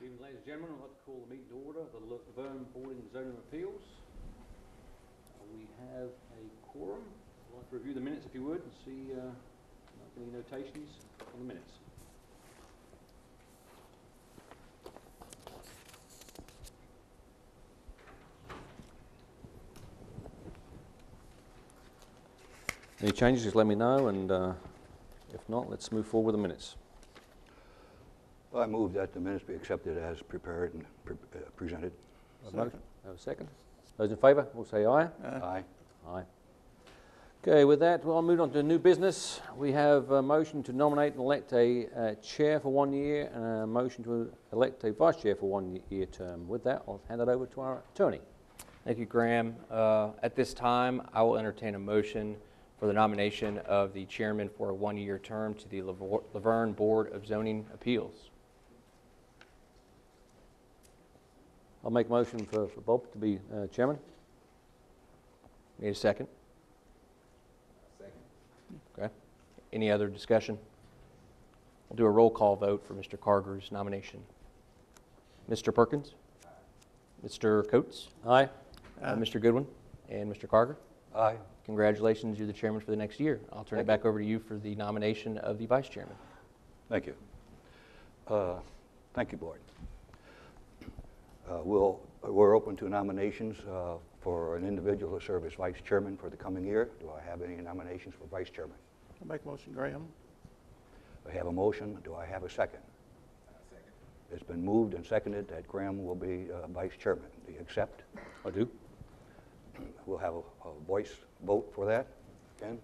Good evening, ladies and gentlemen. I'd like to call the meeting to order, the Vergne Board and Zoning Appeals. We have a quorum. I'd like to review the minutes if you would and see any notations on the minutes. Any changes, just let me know, and if not, let's move forward with the minutes. I move that the minutes be accepted as prepared and presented. Motion. Have a second. Those in favour will say aye. Aye. Aye. Okay, with that, well, I'll move on to new business. We have a motion to nominate and elect a chair for 1 year and a motion to elect a vice chair for 1 year term. With that, I'll hand it over to our attorney. Thank you, Graham. At this time, I will entertain a motion for the nomination of the chairman for a 1 year term to the Vergne Board of Zoning Appeals. I'll make a motion for Bob to be chairman. Need a second? Second. Okay. Any other discussion? We'll do a roll call vote for Mr. Carger's nomination. Mr. Perkins? Aye. Mr. Coates? Aye. Mr. Goodwin? And Mr. Carger? Aye. Congratulations, you're the chairman for the next year. I'll turn it back over to you for the nomination of the vice chairman. Thank you. Thank you, Board. We're open to nominations for an individual to serve as vice chairman for the coming year. Do I have any nominations for vice chairman? I'll make a motion, Graham. I have a motion. Do I have a second? Second. It's been moved and seconded that Graham will be vice chairman. Do you accept? I do. We'll have a voice vote for that. Ken?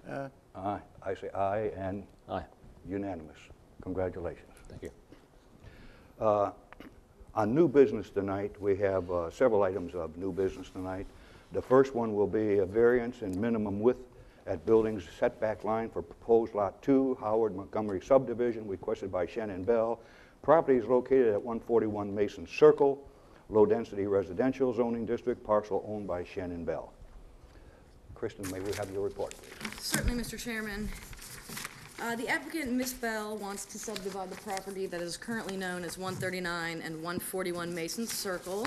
Aye. Aye. I say aye, and Aye. unanimous. Congratulations. Thank you. On new business tonight, we have several items of new business tonight. The first one will be a variance in minimum width at buildings setback line for proposed Lot 2, Howard Montgomery subdivision, requested by Shannon Bell. Property is located at 141 Mason Circle, low-density residential zoning district, parcel owned by Shannon Bell. Kristen, may we have your report, please? Certainly, Mr. Chairman. The applicant, Ms. Bell, wants to subdivide the property that is currently known as 139 and 141 Mason Circle.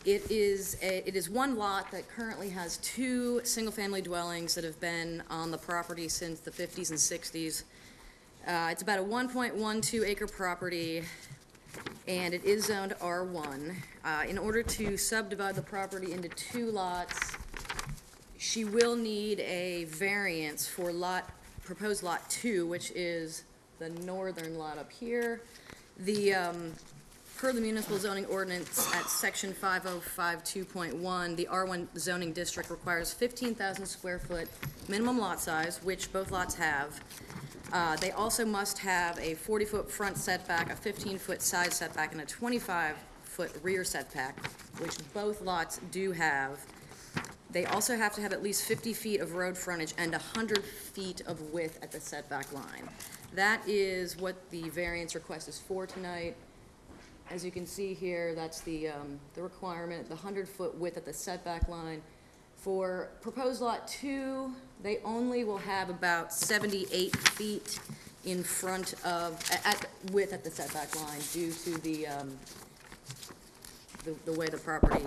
It is one lot that currently has two single-family dwellings that have been on the property since the 50s and 60s. It's about a 1.12 acre property, and it is zoned R1. In order to subdivide the property into two lots, she will need a variance for proposed lot 2, which is the northern lot up here. Per the municipal zoning ordinance at section 5052.1, the R1 zoning district requires 15,000 square foot minimum lot size, which both lots have. They also must have a 40-foot front setback, a 15-foot side setback, and a 25-foot rear setback, which both lots do have. They also have to have at least 50 feet of road frontage and 100 feet of width at the setback line. That is what the variance request is for tonight. As you can see here, that's the requirement, the 100-foot width at the setback line. For proposed lot 2, they only will have about 78 feet in front of, width at the setback line due to the way the property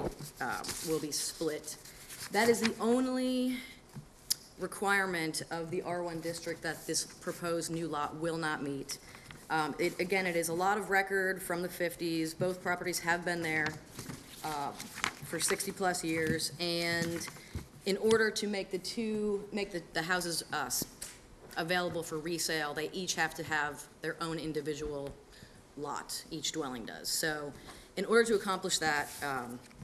will be split. That is the only requirement of the R1 district that this proposed new lot will not meet. Again, it is a lot of record from the 50s. Both properties have been there for 60 plus years, and in order to make the houses available for resale, they each have to have their own individual lot, each dwelling does. So in order to accomplish that,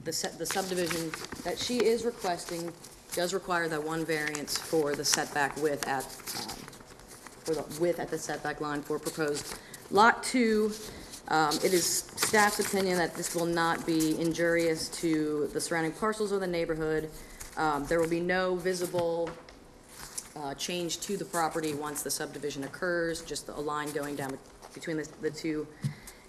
the subdivision that she is requesting does require that one variance for the setback width at the setback line for proposed lot 2. It is staff's opinion that this will not be injurious to the surrounding parcels or the neighborhood. There will be no visible change to the property once the subdivision occurs, just a line going down between the two.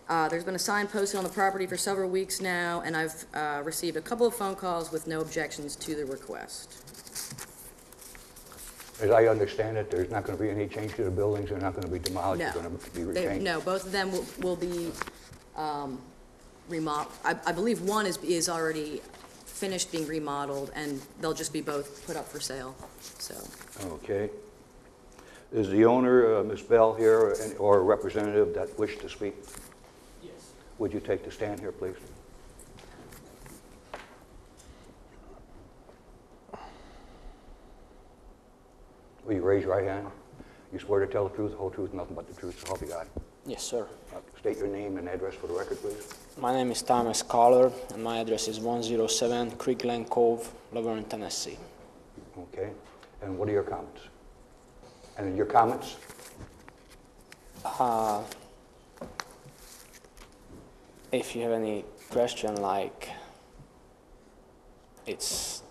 There's been a sign posted on the property for several weeks now, and I've received a couple of phone calls with no objections to the request. As I understand it, there's not going to be any change to the buildings, they're not going to be demolished, No. they're going to be They- retained? No, both of them will be remodeled. I believe one is already finished being remodeled, and they'll just be both put up for sale, so. Okay. Is the owner, Ms. Bell, here, or a representative that wished to speak? Yes. Would you take the stand here, please? Will you raise your right hand? You swear to tell the truth, the whole truth, nothing but the truth, so help you God. Yes, sir. State your name and address for the record, please. My name is Thomas Collar, and my address is 107 Creekland Cove, Laverne, Tennessee. Okay. And what are your comments? And your comments? If you have any question, like, it's...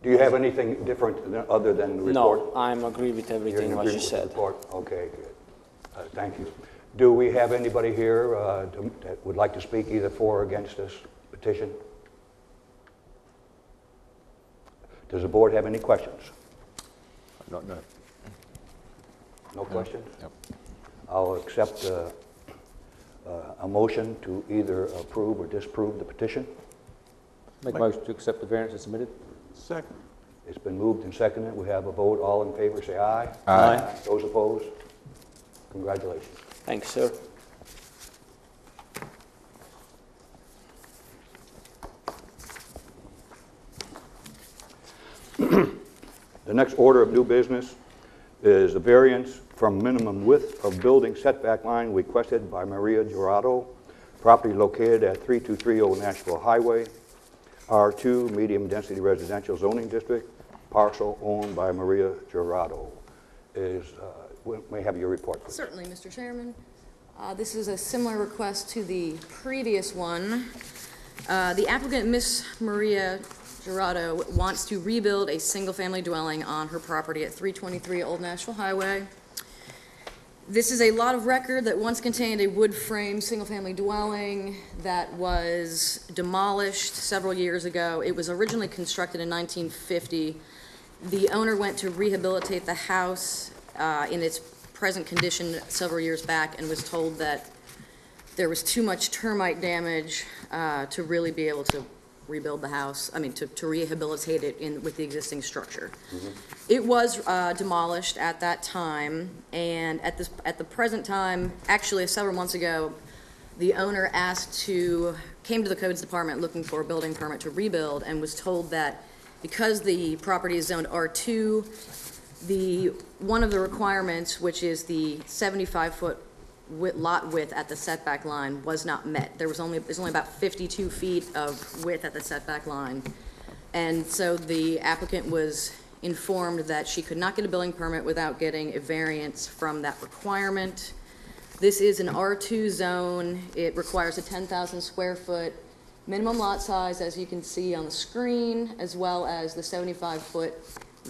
Do you have anything different other than the report? No, I'm agree with You're in everything what agreement you with the said. report? Okay, good. Thank you. Do we have anybody here that would like to speak either for or against this petition? Does the board have any questions? No. No questions? Yep. I'll accept a motion to either approve or disapprove the petition. Make a motion to accept the variance as submitted. Second. It's been moved and seconded. We have a vote. All in favor, say aye. Aye. Those opposed? Congratulations. Thanks, sir. The next order of new business is a variance from minimum width of building setback line requested by Maria Gerardo, property located at 3230 Nashville Highway, R2 Medium Density Residential Zoning District, parcel owned by Maria Gerardo. May I have your report, please? Certainly, Mr. Chairman. This is a similar request to the previous one. The applicant, Miss Maria Gerardo, wants to rebuild a single-family dwelling on her property at 323 Old Nashville Highway. This is a lot of record that once contained a wood frame single-family dwelling that was demolished several years ago. It was originally constructed in 1950. The owner went to rehabilitate the house in its present condition several years back and was told that there was too much termite damage to really be able to rebuild the house, to rehabilitate it with the existing structure. Mm-hmm. It was demolished at that time, and at the present time, actually several months ago, the owner came to the codes department looking for a building permit to rebuild and was told that because the property is zoned R2, one of the requirements, which is the 75-foot lot width at the setback line, was not met. There's only about 52 feet of width at the setback line. And so the applicant was informed that she could not get a building permit without getting a variance from that requirement. This is an R2 zone. It requires a 10,000 square foot minimum lot size, as you can see on the screen, as well as the 75-foot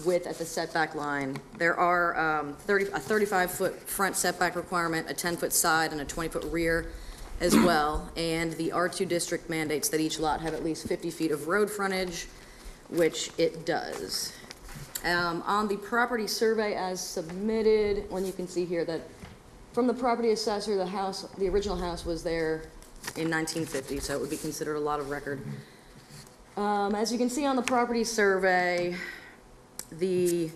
width at the setback line. There are a 35-foot front setback requirement, a 10-foot side, and a 20-foot rear as well. And the R2 district mandates that each lot have at least 50 feet of road frontage, which it does. On the property survey as submitted, you can see here that from the property assessor, the original house was there in 1950, so it would be considered a lot of record. As you can see on the property survey, the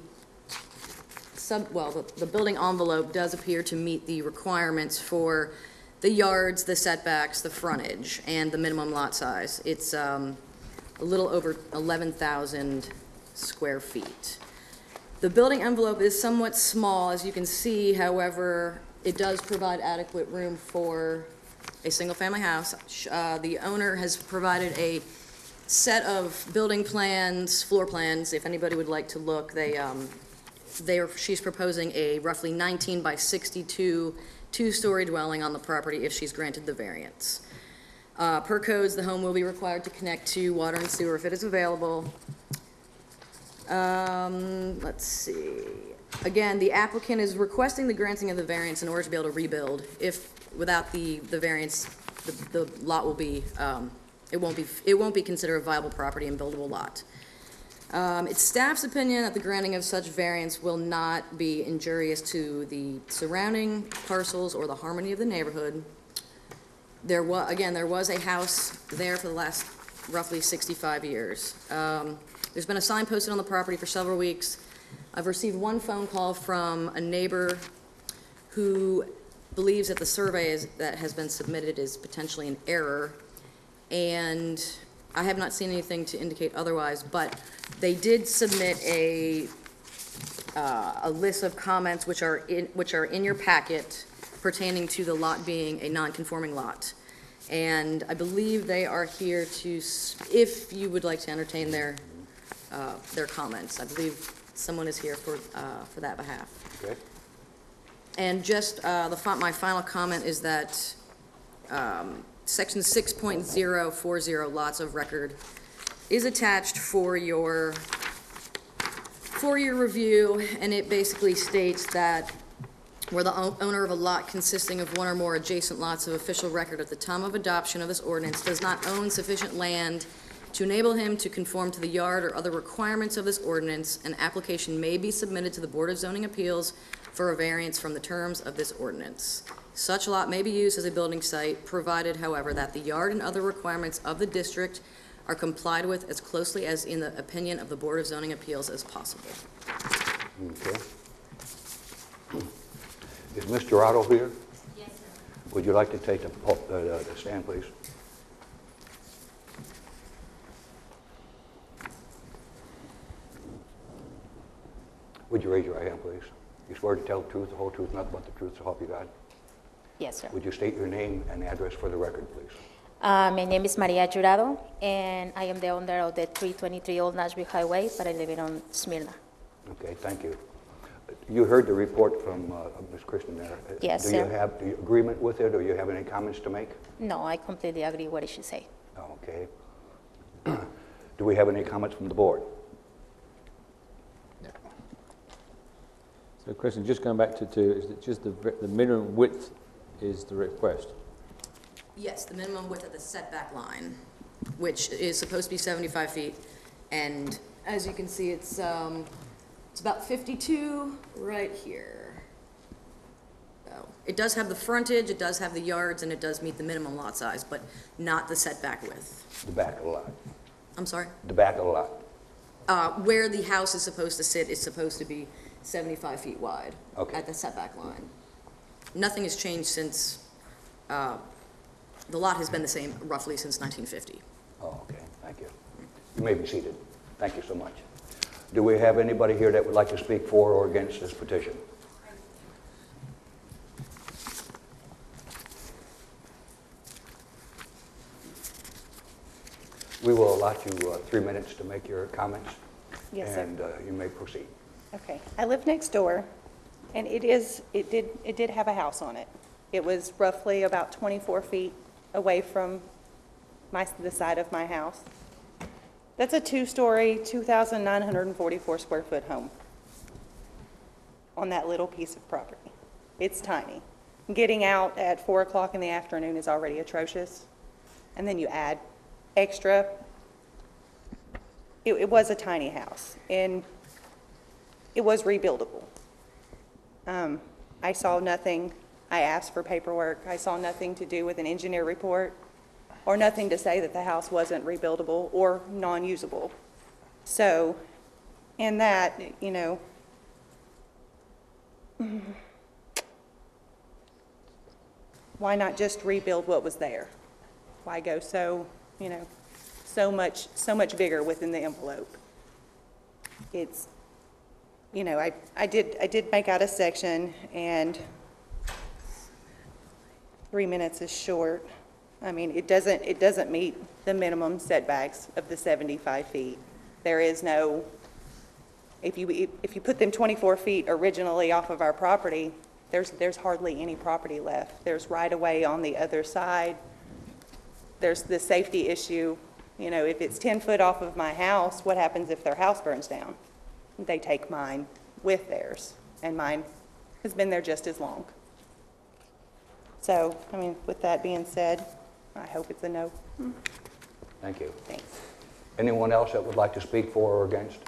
building envelope does appear to meet the requirements for the yards, the setbacks, the frontage, and the minimum lot size. It's a little over 11,000 square feet. The building envelope is somewhat small, as you can see. However, it does provide adequate room for a single-family house. The owner has provided a set of building plans, floor plans, if anybody would like to look. She's proposing a roughly 19 by 62 two-story dwelling on the property if she's granted the variance. Per codes, the home will be required to connect to water and sewer if it is available. Let's see. Again, the applicant is requesting the granting of the variance in order to be able to rebuild. If without the variance, the lot will be it won't be considered a viable property and buildable lot. It's staff's opinion that the granting of such variance will not be injurious to the surrounding parcels or the harmony of the neighborhood. There was a house there for the last roughly 65 years. There's been a sign posted on the property for several weeks. I've received one phone call from a neighbor who believes that the survey that has been submitted is potentially in error, and I have not seen anything to indicate otherwise, but they did submit a list of comments which are in your packet pertaining to the lot being a non-conforming lot. And I believe they are here to, if you would like to entertain their comments. I believe someone is here for that behalf. Okay. And just my final comment is that section 6.040 lots of record is attached for your review, and it basically states that where the owner of a lot consisting of one or more adjacent lots of official record at the time of adoption of this ordinance does not own sufficient land to enable him to conform to the yard or other requirements of this ordinance, an application may be submitted to the Board of Zoning Appeals for a variance from the terms of this ordinance. Such lot may be used as a building site, provided, however, that the yard and other requirements of the district are complied with as closely as in the opinion of the Board of Zoning Appeals as possible. Okay. Is Mr. Otto here? Yes, sir. Would you like to take the stand, please? Would you raise your right hand, please? You swear to tell the truth, the whole truth, nothing but the truth, so help you God? Yes, sir. Would you state your name and address for the record, please? My name is Maria Jurado, and I am the owner of the 323 Old Nashville Highway, but I live on Smyrna. Okay, thank you. You heard the report from Ms. Christian there. Yes, do sir. you have the agreement with it, or you have any comments to make? No, I completely agree with what she said. Okay. Do we have any comments from the board? So, Kristen, just going back to is it just the minimum width is the request? Yes, the minimum width of the setback line, which is supposed to be 75 feet, and as you can see, it's about 52 right here. So it does have the frontage, it does have the yards, and it does meet the minimum lot size, but not the setback width. The back of the lot. I'm sorry? The back of the lot. Where the house is supposed to sit is supposed to be 75 feet wide at the setback line. Nothing has changed since, the lot has been the same roughly since 1950. Oh, okay, thank you. You may be seated. Thank you so much. Do we have anybody here that would like to speak for or against this petition? We will allot you 3 minutes to make your comments. Yes, sir. And you may proceed. Okay, I live next door, and it did have a house on it. It was roughly about 24 feet away from the side of my house. That's a 2-story, 2,944 square foot home on that little piece of property. It's tiny. Getting out at 4 o'clock in the afternoon is already atrocious, and then you add extra. It was a tiny house, and it was rebuildable. I saw nothing. I asked for paperwork. I saw nothing to do with an engineer report or nothing to say that the house wasn't rebuildable or non-usable. So in that, you know, why not just rebuild what was there? Why go so, you know, so much bigger within the envelope? It's, you know, I did make out a section, and 3 minutes is short. I mean, it doesn't meet the minimum setbacks of the 75 feet. There is no, if you put them 24 feet originally off of our property, there's hardly any property left. There's right of way on the other side. There's the safety issue. You know, if it's 10 foot off of my house, what happens if their house burns down? They take mine with theirs, and mine has been there just as long. So, I mean, with that being said, I hope it's a no. Thank you. Thanks. Anyone else that would like to speak for or against?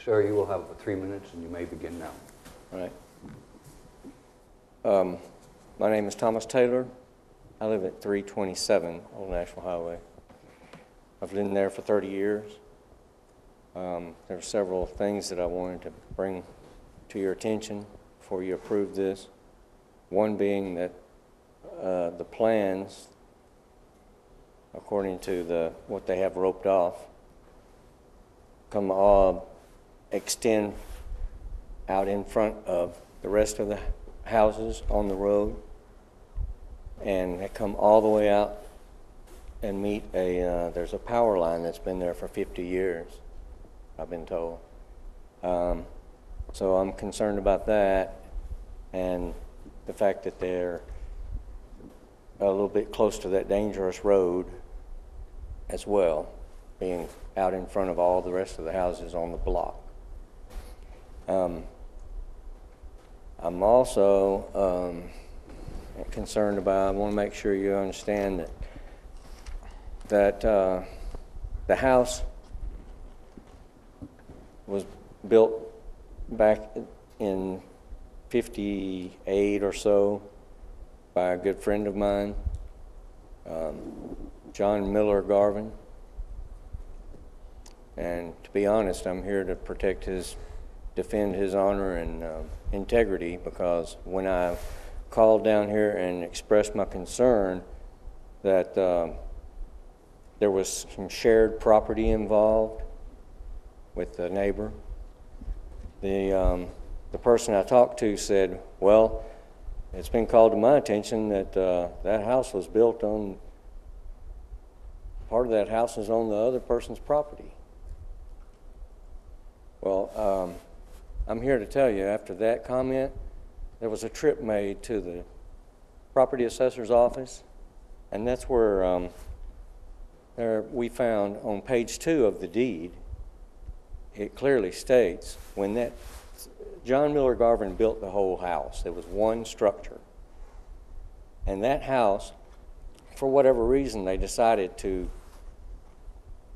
Sir, you will have 3 minutes, and you may begin now. All right. My name is Thomas Taylor. I live at 327 Old National Highway. I've lived there for 30 years. There are several things that I wanted to bring to your attention before you approve this. One being that the plans, according to what they have roped off, extend out in front of the rest of the houses on the road, and they come all the way out and meet there's a power line that's been there for 50 years, I've been told. So I'm concerned about that, and the fact that they're a little bit close to that dangerous road as well, being out in front of all the rest of the houses on the block. I'm also concerned about, I want to make sure you understand that the house was built back in 58 or so by a good friend of mine, John Miller Garvin. And to be honest, I'm here to defend his honor and integrity, because when I called down here and expressed my concern that there was some shared property involved with the neighbor, the person I talked to said, well, it's been called to my attention that that house was built on, part of that house is on the other person's property. Well, I'm here to tell you, after that comment, there was a trip made to the property assessor's office, and that's where we found on page 2 of the deed, it clearly states when that John Miller Garvin built the whole house, there was one structure. And that house, for whatever reason, they decided to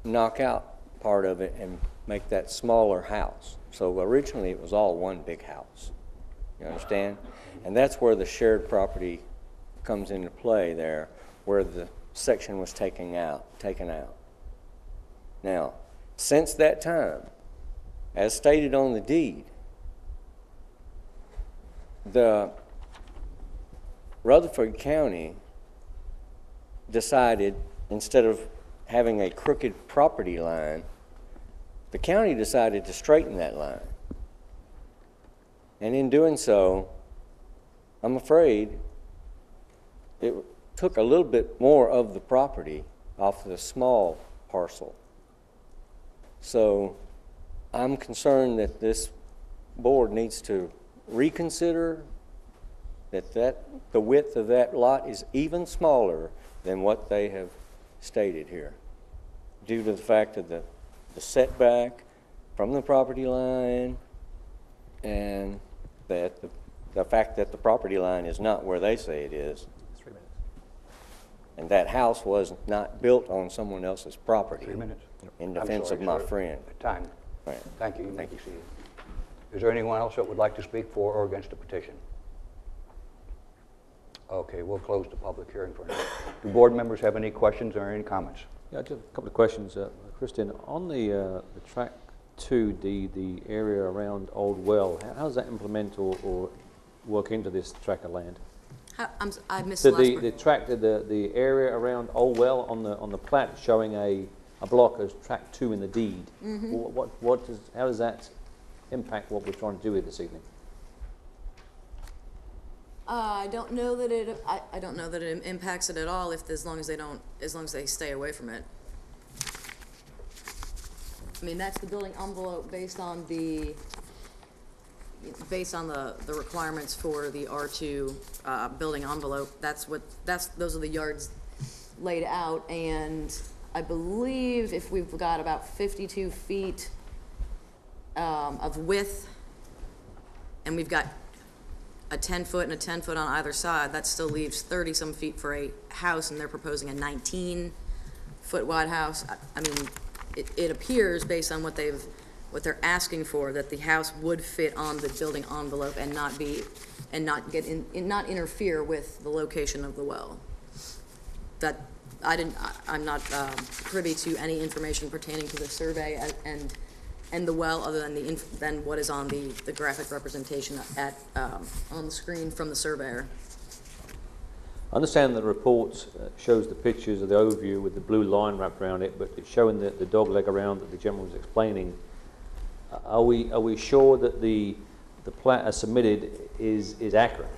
knock out part of it and make that smaller house. So originally it was all one big house. You understand? And that's where the shared property comes into play there, where the section was taken out. Now, since that time, as stated on the deed, the Rutherford County decided, instead of having a crooked property line, the county decided to straighten that line. And in doing so, I'm afraid it took a little bit more of the property off the small parcel. So I'm concerned that this board needs to reconsider that the width of that lot is even smaller than what they have stated here, due to the fact of the setback from the property line, and that the fact that the property line is not where they say it is. 3 minutes. And that house was not built on someone else's property. 3 minutes. In defense of my friend. Time. Right. Thank you. You may Thank you. proceed. Is there anyone else that would like to speak for or against the petition? Okay, we'll close the public hearing for now. Do board members have any questions or any comments? Yeah, just a couple of questions. Kristen, on the track 2D, the area around Old Well, how does that implement or work into this tract of land? I missed So the last the part. tract, the area around Old Well on the plat showing a block as track 2 in the deed. How does that impact what we're trying to do here this evening? I don't know that it. I don't know that it impacts it at all. As long as they stay away from it. I mean, that's the building envelope based on the requirements for the R2 building envelope. Those are the yards laid out, and I believe if we've got about 52 feet of width, and we've got a 10-foot and a 10-foot on either side, that still leaves 30-some feet for a house, and they're proposing a 19-foot wide house. I mean, it appears, based on what they're asking for, that the house would fit on the building envelope and not interfere with the location of the well. That, I'm not privy to any information pertaining to the survey and the well, other than what is on the graphic representation on the screen from the surveyor. I understand the report shows the pictures of the overview with the blue line wrapped around it, but it's showing the dog leg around that the gentleman was explaining. Are we sure that the plat as submitted is accurate?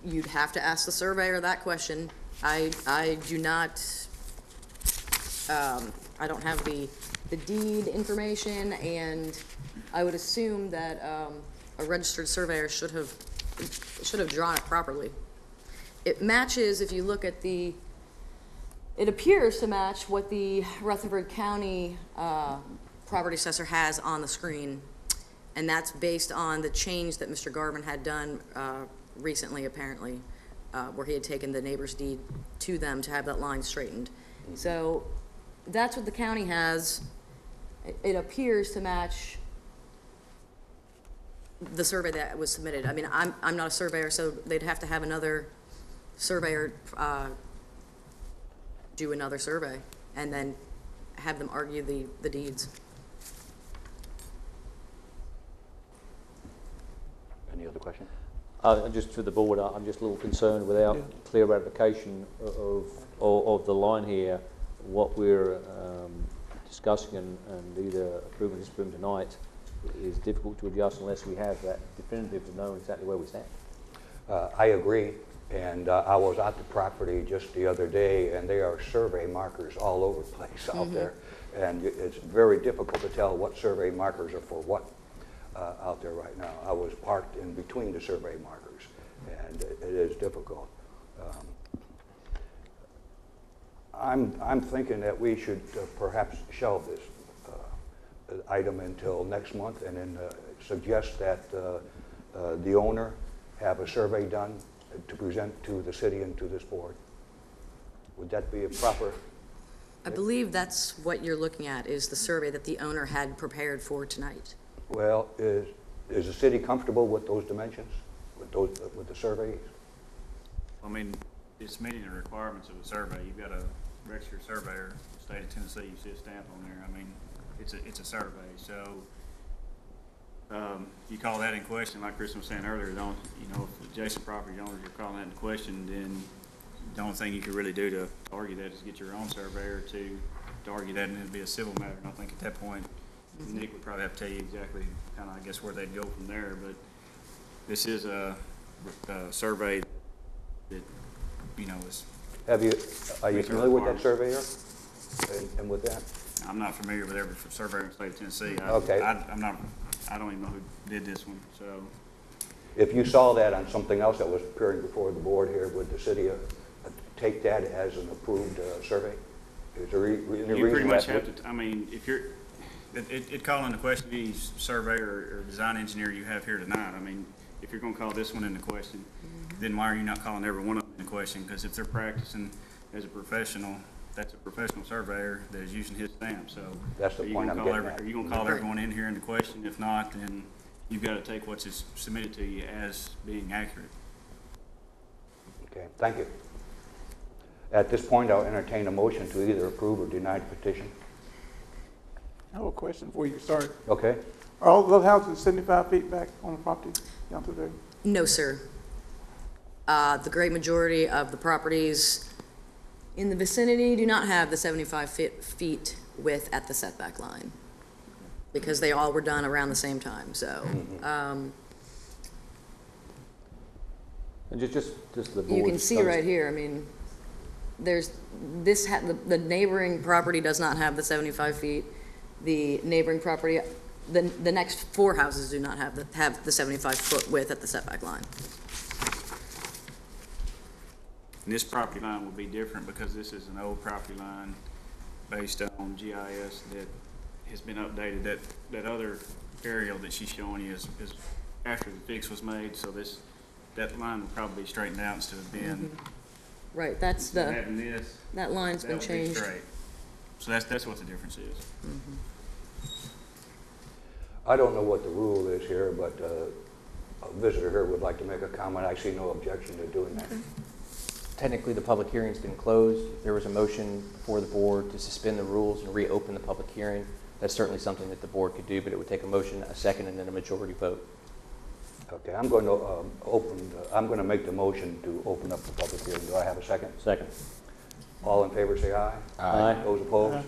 You'd have to ask the surveyor that question. I do not, I don't have the deed information, and I would assume that a registered surveyor should have drawn it properly. It matches, if you look at it appears to match what the Rutherford County property assessor has on the screen, and that's based on the change that Mr. Garvin had done recently, apparently, where he had taken the neighbor's deed to them to have that line straightened. So that's what the county has. It appears to match the survey that was submitted. I mean, I'm not a surveyor, so they'd have to have another surveyor do another survey and then have them argue the deeds. Any other questions? Just for the board, I'm just a little concerned without clear ratification of the line here, what we're discussing and either approving or disapproving tonight is difficult to adjust unless we have that definitive to know exactly where we stand. I agree, and I was at the property just the other day, and there are survey markers all over the place out there, and it's very difficult to tell what survey markers are for what out there right now. I was parked in between the survey markers, and it is difficult. I'm thinking that we should perhaps shelve this item until next month, and then suggest that the owner have a survey done to present to the city and to this board. Would that be a proper? I believe that's what you're looking at, is the survey that the owner had prepared for tonight. Well, is the city comfortable with those dimensions, with the surveys? I mean, it's meeting the requirements of a survey. You've got a registered surveyor, state of Tennessee, you see a stamp on there. I mean, it's a survey. So you call that in question, like Chris was saying earlier. If the adjacent property owners are calling that in question, then the only thing you could really do to argue that is get your own surveyor to argue that, and it'd be a civil matter. And I think at that point, Nick would probably have to tell you exactly kind of, I guess, where they'd go from there. But this is a survey that, is. Are you familiar with that surveyor and with that? I'm not familiar with every surveyor in the state of Tennessee. Okay. I don't even know who did this one. So, if you saw that on something else that was appearing before the board here, would the city take that as an approved survey? Is there any reason? You pretty much have to. I mean, if you're, it call into question any surveyor or design engineer you have here tonight. I mean, if you're going to call this one into question, then why are you not calling every one of them into question? Because if they're practicing as a professional, that's a professional surveyor that is using his stamp. So that's the point I'm getting at. Are you going to call everyone in here into question? If not, then you've got to take what's submitted to you as being accurate. Okay, thank you. At this point, I'll entertain a motion to either approve or deny the petition. I have a question before you start. Okay. Are all those houses 75 feet back on the property down to there? No, sir. The great majority of the properties in the vicinity do not have the 75 feet width at the setback line, because they all were done around the same time. So, and just the board. You can see right here. I mean, there's this. The neighboring property does not have the 75 feet. The neighboring property, the next four houses do not have the 75-foot width at the setback line. And this property line will be different because this is an old property line based on GIS that has been updated. That other aerial that she's showing you is after the fix was made, so that line would probably be straightened out instead of being, Right, that's having this. that line's That been would be changed. straight. So that's what the difference is. I don't know what the rule is here, but a visitor here would like to make a comment. I see no objection to doing that. Technically, the public hearing's been closed. If there was a motion before the board to suspend the rules and reopen the public hearing, that's certainly something that the board could do, but it would take a motion, a second, and then a majority vote. Okay, I'm going to I'm going to make the motion to open up the public hearing. Do I have a second? Second. All in favor, say aye. Aye. Those opposed?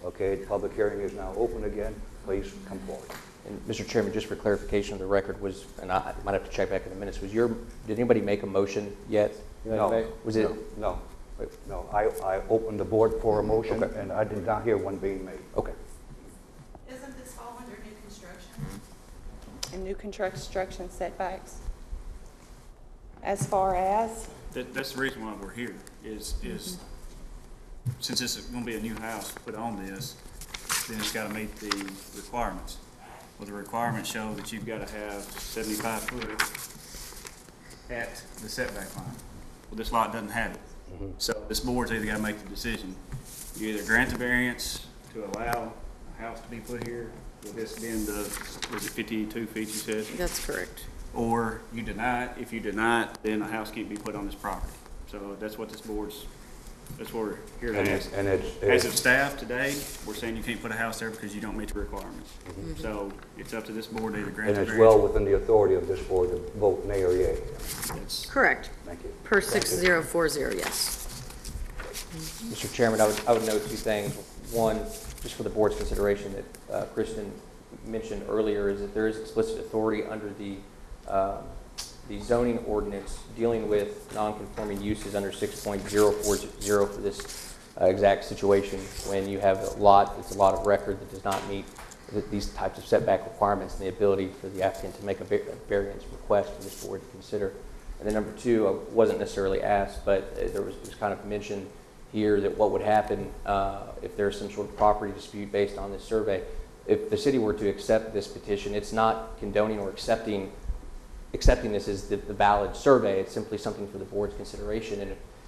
Okay, the public hearing is now open again. Please come forward. And Mr. Chairman, just for clarification of the record, and I might have to check back in the minutes, did anybody make a motion yet? No. Was it? No. No, I opened the board for a motion, and I did not hear one being made. Okay. Doesn't this fall under new construction? And new construction setbacks? As far as? That's the reason why we're here, is since this is gonna be a new house put on this, then it's gotta meet the requirements. Well, the requirements show that you've gotta have 75 foot at the setback line. Well, this lot doesn't have it. So this board's either gotta make the decision. You either grant the variance to allow a house to be put here, with this being the, was it 52 feet you said? That's correct. Or you deny it. If you deny it, then a house can't be put on this property. So that's what that's what we're here to ask. And As of staff today, we're saying you can't put a house there because you don't meet the requirements. Mm-hmm. So it's up to this board to either grant and the it's variance. well within the authority of this board to vote nay or yea. It's- Correct. Thank you. Per Thank you. 6040, yes. Mr. Chairman, I would note two things. One, just for the board's consideration that Kristen mentioned earlier, is that there is explicit authority under the zoning ordinance dealing with non-conforming uses under 6.040 for this exact situation. When you have it's a lot of record that does not meet these types of setback requirements, and the ability for the applicant to make a variance request for this board to consider. And then number two, I wasn't necessarily asked, but it was kind of mentioned here that what would happen if there's some sort of property dispute based on this survey. If the city were to accept this petition, it's not condoning or accepting this as the valid survey. It's simply something for the board's consideration.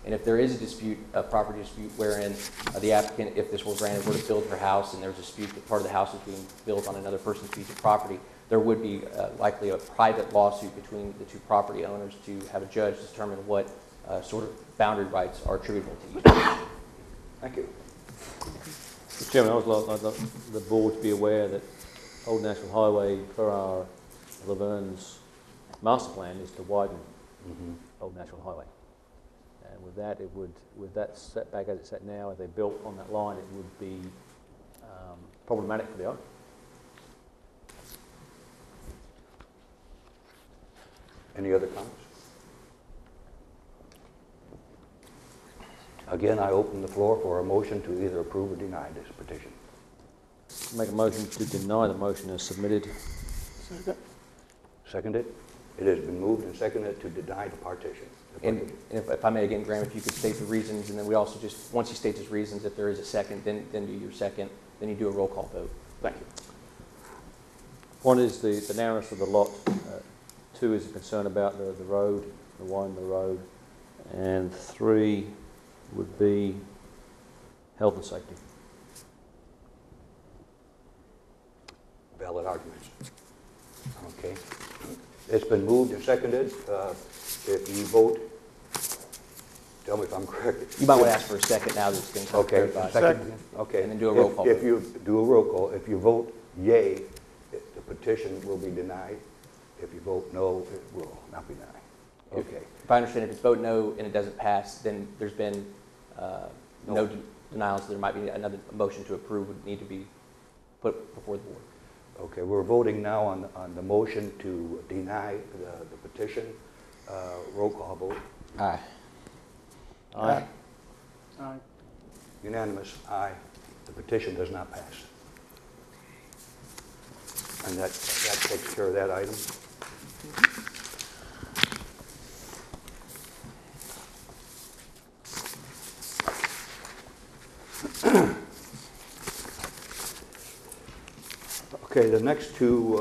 And if there is a dispute, a property dispute, wherein the applicant, if this were granted, were to build her house and there's a dispute that part of the house is being built on another person's piece of property, there would be likely a private lawsuit between the two property owners to have a judge determine what sort of boundary rights are attributable to each. Thank you. Mr. Chairman, I would like the board to be aware that Old National Highway, per our Laverne's master plan, is to widen Old National Highway. And with that, with that setback as it's set now, if they built on that line, it would be problematic for the owner. Any other comments? Again, I open the floor for a motion to either approve or deny this petition. Make a motion to deny the motion as submitted. Seconded? It has been moved and seconded to deny the partition. And if I may again, Graham, if you could state the reasons, and then we also just, once he states his reasons, if there is a second, then do your second, then you do a roll call vote. Thank you. One is the narrowness of the lot. Two is a concern about the road, the widening of the road. And three would be health and safety. Valid arguments. Okay. It's been moved and seconded. If you vote, tell me if I'm correct. You might want to ask for a second now that it's been clarified. Second. Okay. And then do a roll call If vote. you do a roll call, if you vote yea, the petition will be denied. If you vote no, it will not be denied. Okay. If I understand, if it's vote no and it doesn't pass, then there's been no denials. There might be another motion to approve would need to be put before the board. Okay, we're voting now on the motion to deny the petition. Roll call vote. Aye. Aye. Aye. Unanimous, aye. The petition does not pass. And that takes care of that item. Okay, the next two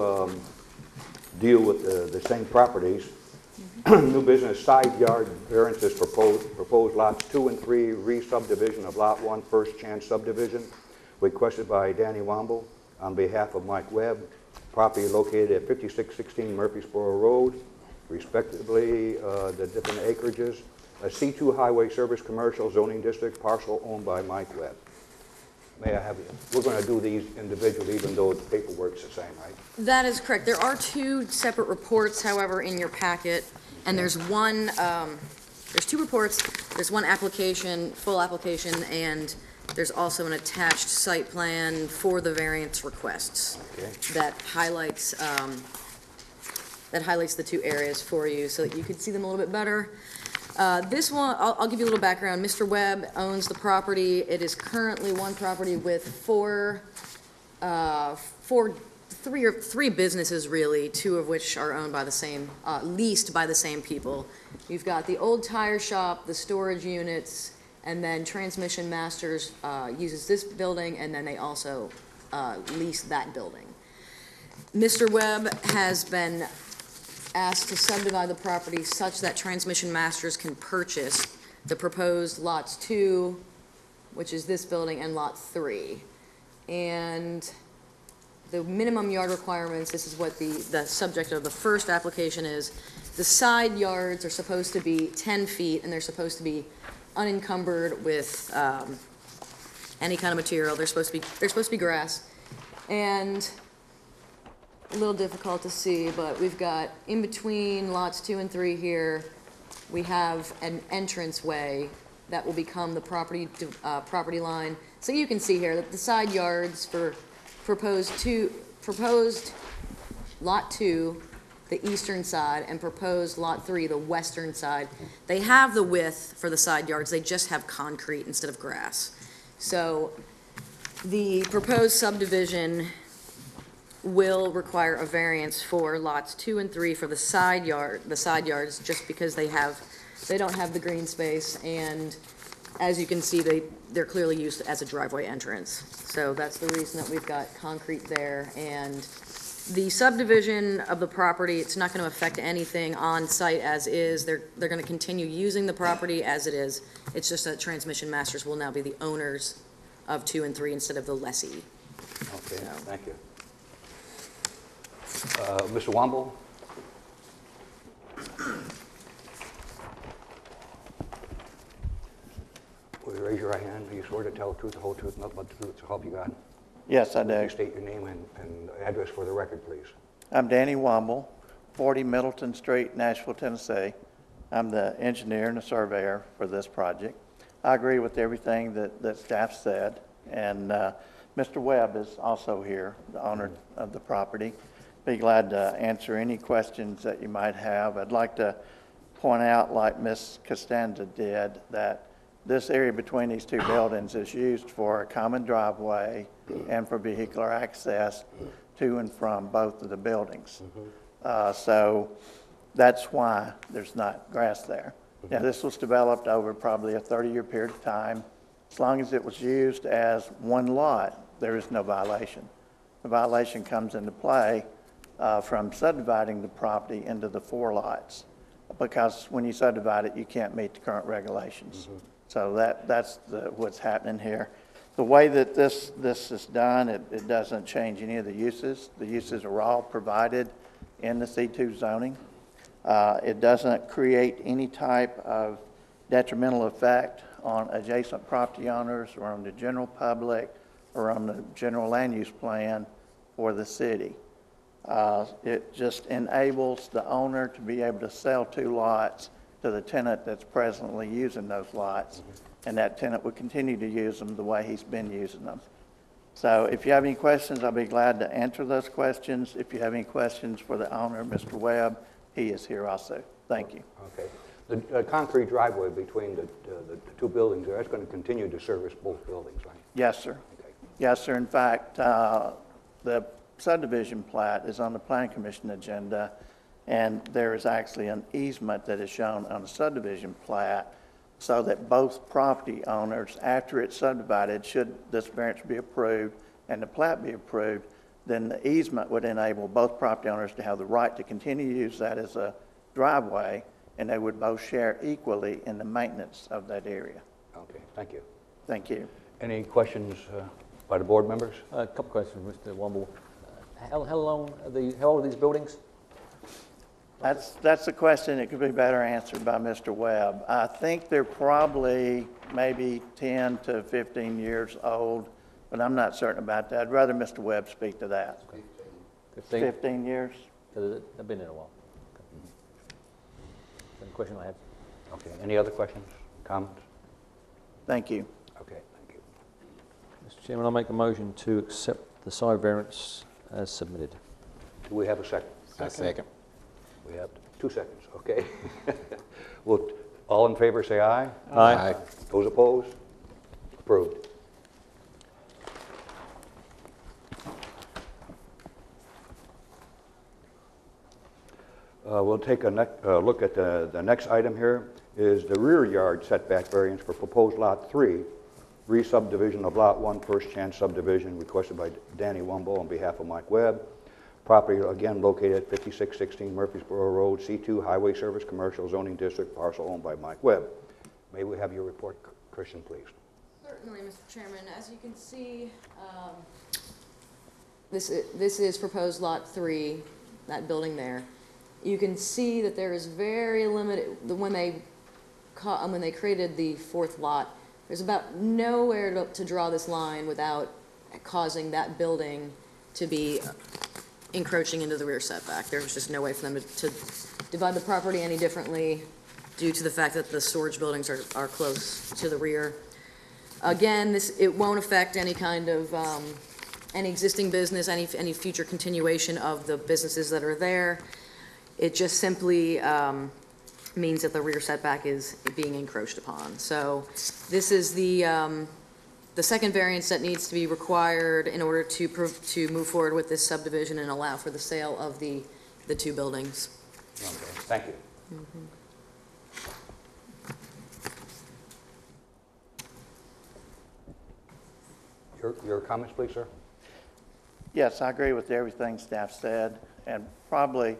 deal with the same properties. New business side yard variances proposed lots 2 and 3 re-subdivision of lot 1 first chance subdivision requested by Danny Womble on behalf of Mike Webb. Property located at 5616 Murfreesboro Road, respectively, the different acreages. A C2 Highway Service Commercial Zoning District parcel owned by Mike Webb. May I have you? We're going to do these individually, even though the paperwork's the same, right? That is correct. There are 2 separate reports, however, in your packet, and there's there's 2 reports. There's one application, full application, and there's also an attached site plan for the variance requests that highlights the 2 areas for you so that you could see them a little bit better. This one, I'll give you a little background. Mr. Webb owns the property. It is currently one property with three businesses, really, 2 of which are owned by the same, leased by the same people. You've got the old tire shop, the storage units, and then Transmission Masters uses this building, and then they also lease that building. Mr. Webb has been asked to subdivide the property such that Transmission Masters can purchase the proposed lots 2, which is this building, and lot 3. And the minimum yard requirements, this is what the subject of the first application is. The side yards are supposed to be 10 feet, and they're supposed to be unencumbered with any kind of material. They're supposed to be grass. And a little difficult to see, but we've got in between lots 2 and 3 here, we have an entranceway that will become the property line. So you can see here that the side yards for proposed lot 2, the eastern side, and proposed lot 3, the western side, they have the width for the side yards, they just have concrete instead of grass. So the proposed subdivision will require a variance for lots 2 and 3 for the side yards, just because they don't have the green space, and as you can see, they're clearly used as a driveway entrance. So that's the reason that we've got concrete there. And the subdivision of the property, it's not going to affect anything on site as is. They're going to continue using the property as it is. It's just that Transmission Masters will now be the owners of 2 and 3 instead of the lessee. Okay, thank you. Mr. Womble? Will you raise your right hand? Do you swear to tell the truth, the whole truth, nothing but the truth, so help you God? Yes, I Will you do. state your name and address for the record, please? I'm Danny Womble, 40 Middleton Street, Nashville, Tennessee. I'm the engineer and the surveyor for this project. I agree with everything that staff said, and Mr. Webb is also here, the owner of the property. Be glad to answer any questions that you might have. I'd like to point out, like Ms. Costanza did, that this area between these 2 buildings is used for a common driveway and for vehicular access to and from both of the buildings. So that's why there's not grass there. Now, this was developed over probably a 30-year period of time. As long as it was used as one lot, there is no violation. The violation comes into play from subdividing the property into the 4 lots, because when you subdivide it, you can't meet the current regulations. So that's what's happening here. The way that this is done, it doesn't change any of the uses. The uses are all provided in the C2 zoning. It doesn't create any type of detrimental effect on adjacent property owners or on the general public or on the general land use plan for the city. It just enables the owner to be able to sell 2 lots to the tenant that's presently using those lots, and that tenant would continue to use them the way he's been using them. So if you have any questions, I'll be glad to answer those questions. If you have any questions for the owner, Mr. Webb, he is here also. Thank you. Okay. The concrete driveway between the 2 buildings, that's going to continue to service both buildings, right? Yes, sir. Okay. Yes, sir. In fact, the subdivision plat is on the Planning Commission agenda, and there is actually an easement that is shown on the subdivision plat so that both property owners, after it's subdivided, should this variance be approved and the plat be approved, then the easement would enable both property owners to have the right to continue to use that as a driveway, and they would both share equally in the maintenance of that area. Okay, thank you. Thank you. Any questions by the board members? A couple of questions, Mr. Womble. How old are these buildings? That's a question that could be better answered by Mr. Webb. I think they're probably maybe 10 to 15 years old, but I'm not certain about that. I'd rather Mr. Webb speak to that. 15? 15 years? Because they've been in a while. Okay. That's the question I had. Okay, any other questions, comments? Thank you. Okay, thank you. Mr. Chairman, I'll make a motion to accept the side variance as submitted. Do we have a second? Second. We have 2 seconds, okay. Well, all in favor say aye. Aye. Those opposed? Approved. We'll take a look at the next item here is the rear yard setback variance for proposed Lot 3, re-subdivision of Lot 1, first chance subdivision requested by Danny Wumble on behalf of Mike Webb. Property again located at 5616 Murfreesboro Road, C2 Highway Service Commercial Zoning District, parcel owned by Mike Webb. May we have your report, Christian, please? Certainly, Mr. Chairman. As you can see, this is proposed Lot 3, that building there. You can see that there is very limited, when they created the 4th lot, there's about nowhere to draw this line without causing that building to be encroaching into the rear setback. There's just no way for them to divide the property any differently due to the fact that the storage buildings are close to the rear. Again, it won't affect any kind of, any existing business, any future continuation of the businesses that are there. It just simply means that the rear setback is being encroached upon. So this is the second variance that needs to be required in order to move forward with this subdivision and allow for the sale of the 2 buildings. Okay, thank you. Your comments, please, sir? Yes, I agree with everything staff said, and probably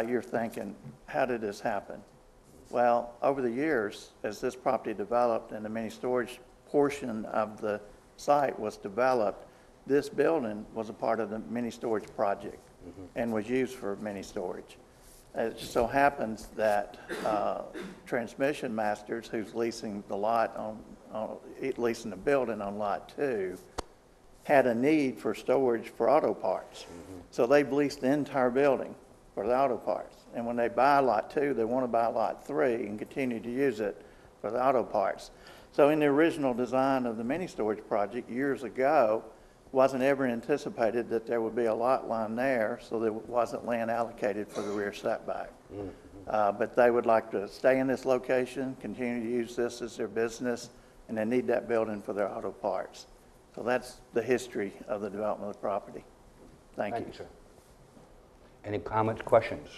you're thinking, how did this happen? Well, over the years, as this property developed and the mini storage portion of the site was developed, this building was a part of the mini storage project and was used for mini storage. It just so happens that Transmission Masters, who's leasing the lot leasing the building on Lot 2, had a need for storage for auto parts. So they've leased the entire building for the auto parts. And when they buy Lot 2, they want to buy Lot 3 and continue to use it for the auto parts. So in the original design of the mini storage project years ago, wasn't ever anticipated that there would be a lot line there, so there wasn't land allocated for the rear setback. But they would like to stay in this location, continue to use this as their business, and they need that building for their auto parts. So that's the history of the development of the property. Thank you. Thank you, sir. Any comments, questions?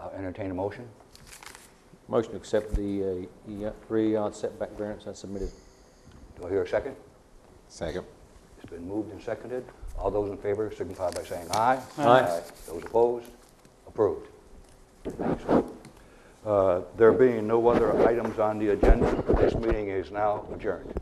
I'll entertain a motion. Motion to accept the rear yard setback variance as submitted. Do I hear a second? Second. It's been moved and seconded. All those in favor signify by saying aye. Aye. Those opposed? Approved. Thanks. There being no other items on the agenda, this meeting is now adjourned.